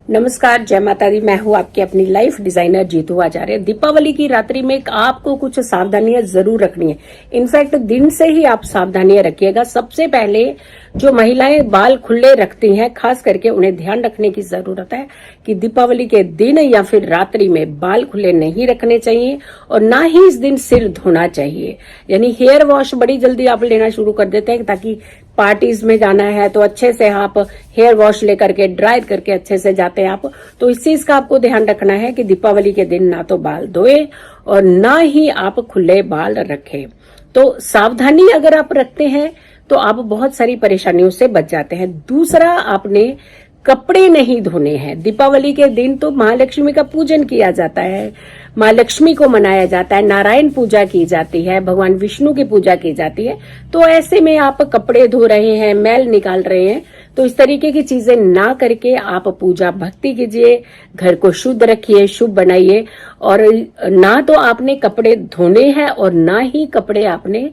नमस्कार, जय माता दी। मैं हूँ आपकी अपनी लाइफ डिजाइनर जीतू आचार्य। दीपावली की रात्रि में आपको कुछ सावधानियां जरूर रखनी है। इनफैक्ट दिन से ही आप सावधानियां रखिएगा। सबसे पहले जो महिलाएं बाल खुले रखती हैं, खास करके उन्हें ध्यान रखने की जरूरत है कि दीपावली के दिन या फिर रात्रि में बाल खुले नहीं रखने चाहिए और ना ही इस दिन सिर धोना चाहिए। यानी हेयर वॉश बड़ी जल्दी आप लेना शुरू कर देते हैं ताकि पार्टीज में जाना है तो अच्छे से आप हेयर वॉश लेकर के ड्राई करके अच्छे से जाते हैं आप। तो इस चीज का आपको ध्यान रखना है कि दीपावली के दिन ना तो बाल धोए और ना ही आप खुले बाल रखें। तो सावधानी अगर आप रखते हैं तो आप बहुत सारी परेशानियों से बच जाते हैं। दूसरा, आपने कपड़े नहीं धोने हैं। दीपावली के दिन तो महालक्ष्मी का पूजन किया जाता है, माँ लक्ष्मी को मनाया जाता है, नारायण पूजा की जाती है, भगवान विष्णु की पूजा की जाती है। तो ऐसे में आप कपड़े धो रहे हैं, मैल निकाल रहे हैं, तो इस तरीके की चीजें ना करके आप पूजा भक्ति कीजिए, घर को शुद्ध रखिए, शुभ बनाइए। और ना तो आपने कपड़े धोने हैं और ना ही कपड़े आपने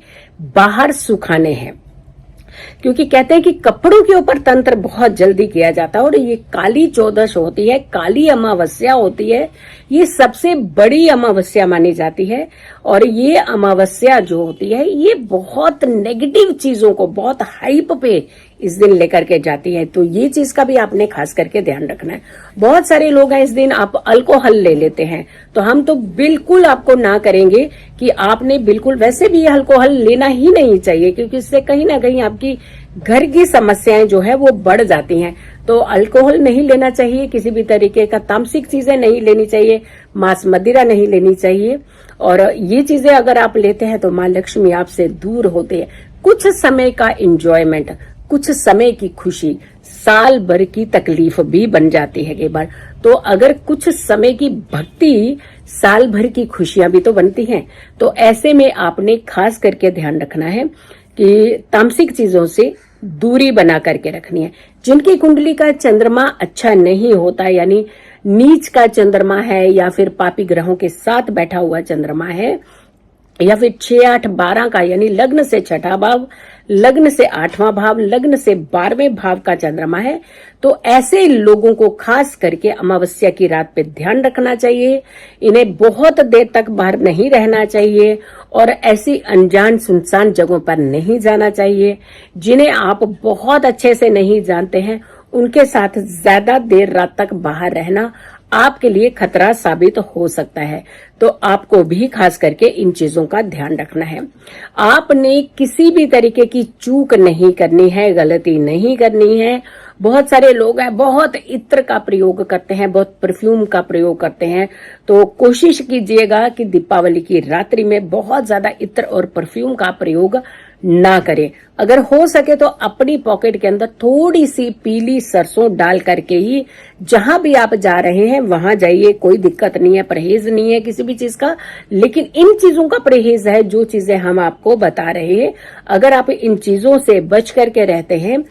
बाहर सुखाने हैं, क्योंकि कहते हैं कि कपड़ों के ऊपर तंत्र बहुत जल्दी किया जाता है। और ये काली चौदश होती है, काली अमावस्या होती है, ये सबसे बड़ी अमावस्या मानी जाती है। और ये अमावस्या जो होती है ये बहुत नेगेटिव चीजों को बहुत हाइप पे इस दिन लेकर के जाती है। तो ये चीज का भी आपने खास करके ध्यान रखना है। बहुत सारे लोग हैं इस दिन आप अल्कोहल ले लेते हैं, तो हम तो बिल्कुल आपको ना करेंगे कि आपने बिल्कुल, वैसे भी ये अल्कोहल लेना ही नहीं चाहिए, क्योंकि इससे कहीं ना कहीं आपकी घर की समस्याएं जो है वो बढ़ जाती हैं। तो अल्कोहल नहीं लेना चाहिए, किसी भी तरीके का तामसिक चीजें नहीं लेनी चाहिए, मांस मदिरा नहीं लेनी चाहिए। और ये चीजें अगर आप लेते हैं तो माँ लक्ष्मी आपसे दूर होते हैं। कुछ समय का एंजॉयमेंट, कुछ समय की खुशी साल भर की तकलीफ भी बन जाती है कई बार। तो अगर कुछ समय की भक्ति साल भर की खुशियां भी तो बनती हैं। तो ऐसे में आपने खास करके ध्यान रखना है कि तामसिक चीजों से दूरी बना करके रखनी है। जिनकी कुंडली का चंद्रमा अच्छा नहीं होता, यानी नीच का चंद्रमा है या फिर पापी ग्रहों के साथ बैठा हुआ चंद्रमा है, या फिर 6, 8, 12 का, यानी लग्न से छठा भाव, लग्न से 8वां भाव, लग्न से 12वें भाव का चंद्रमा है, तो ऐसे लोगों को खास करके अमावस्या की रात पे ध्यान रखना चाहिए। इन्हें बहुत देर तक बाहर नहीं रहना चाहिए और ऐसी अनजान सुनसान जगहों पर नहीं जाना चाहिए। जिन्हें आप बहुत अच्छे से नहीं जानते हैं उनके साथ ज्यादा देर रात तक बाहर रहना आपके लिए खतरा साबित हो सकता है। तो आपको भी खास करके इन चीजों का ध्यान रखना है। आपने किसी भी तरीके की चूक नहीं करनी है, गलती नहीं करनी है। बहुत सारे लोग हैं बहुत इत्र का प्रयोग करते हैं, बहुत परफ्यूम का प्रयोग करते हैं। तो कोशिश कीजिएगा कि दीपावली की रात्रि में बहुत ज्यादा इत्र और परफ्यूम का प्रयोग ना करें। अगर हो सके तो अपनी पॉकेट के अंदर थोड़ी सी पीली सरसों डाल करके ही जहां भी आप जा रहे हैं वहां जाइए, कोई दिक्कत नहीं है, परहेज नहीं है किसी भी चीज का। लेकिन इन चीजों का परहेज है जो चीजें हम आपको बता रहे हैं। अगर आप इन चीजों से बच करके रहते हैं,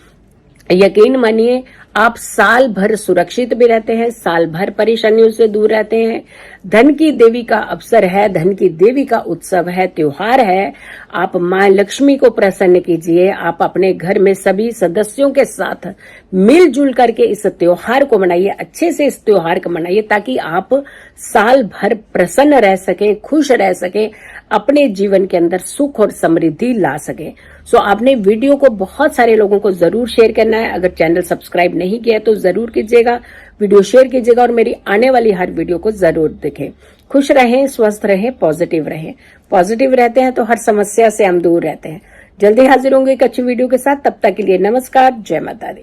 यकीन मानिए आप साल भर सुरक्षित भी रहते हैं, साल भर परेशानियों से दूर रहते हैं। धन की देवी का अवसर है, धन की देवी का उत्सव है, त्योहार है। आप माँ लक्ष्मी को प्रसन्न कीजिए। आप अपने घर में सभी सदस्यों के साथ मिलजुल करके इस त्योहार को मनाइए, अच्छे से इस त्योहार को मनाइए, ताकि आप साल भर प्रसन्न रह सके, खुश रह सके, अपने जीवन के अंदर सुख और समृद्धि ला सके। सो आपने वीडियो को बहुत सारे लोगों को जरूर शेयर करना है। अगर चैनल सब्सक्राइब नहीं किया तो जरूर कीजिएगा, वीडियो शेयर कीजिएगा और मेरी आने वाली हर वीडियो को जरूर देखें। खुश रहें, स्वस्थ रहें, पॉजिटिव रहें। पॉजिटिव रहते हैं तो हर समस्या से हम दूर रहते हैं। जल्दी हाजिर होंगे एक अच्छी वीडियो के साथ। तब तक के लिए नमस्कार, जय माता दी।